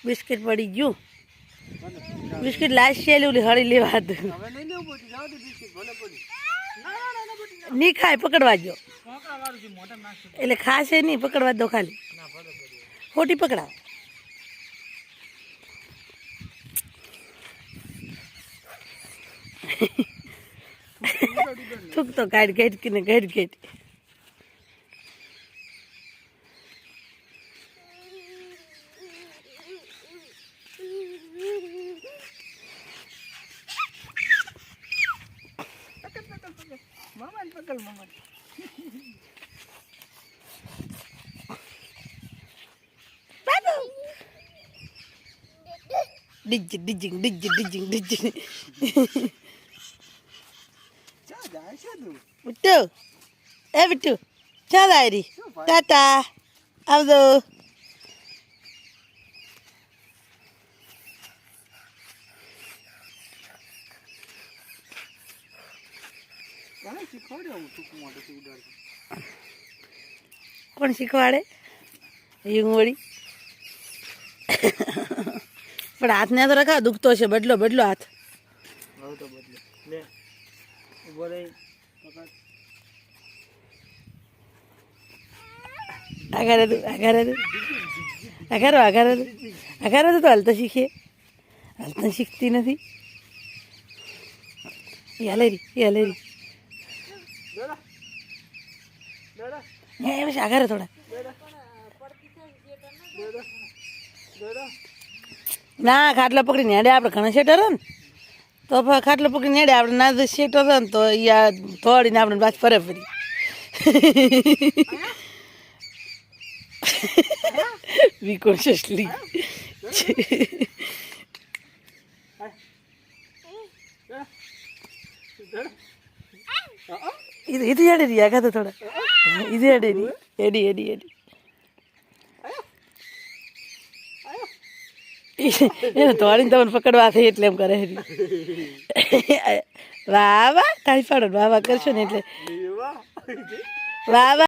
Biscuit પડી ગયું. Biscuit last છે ઓલી હળી લેવા હતું. નહીં ખાય પકડવા ગયો એટલે ખાશે નહીં, પકડવા દો ખાલી. ખોટી પકડાવ. થૂક તો કાઢ ઘેટકીને ઘેટ ઘેટ. ડિજિંગ ડિજિંગ ડિજિંગ ડિજિંગ ડિજિંગ. બિટ્ટુ એ બિટ્ટુ ચાલ આયરી ટાટા આવજો. કોણ શીખવાડે? હિંગવળી. પણ હાથને તો રખા દુખતો છે. બદલો બદલો હાથ. આઘારે તું આઘારે તું આઘારો આઘારો તું આઘારો તું તો હાલતા શીખે. હાલતા શીખતી નથી. એ હલેરી એ હલેરી. બસ આઘારે થોડા. ના ખાટલો પકડીને હેડે આપણે ઘણા શેટર ને તો ખાટલો પકડીને હેડે આપણે ના શેટર ને તો યા થોડીને આપણે પાછ ફરે ફરી. વી કોન્શિયસલી ಇದು ಹೇಳಿರಿ ಯಾಕಂತ ಥೋಡ ಇದು ಹೇಳಿರಿ ಎಡಿ ಎಡಿ ಎಡಿ એને થોડીને તમને પકડવા થઈ એટલે એમ કરે. વાહ વાહ કાઢી પાડો. વાહ વાહ કરશો ને એટલે વાહ વાહ.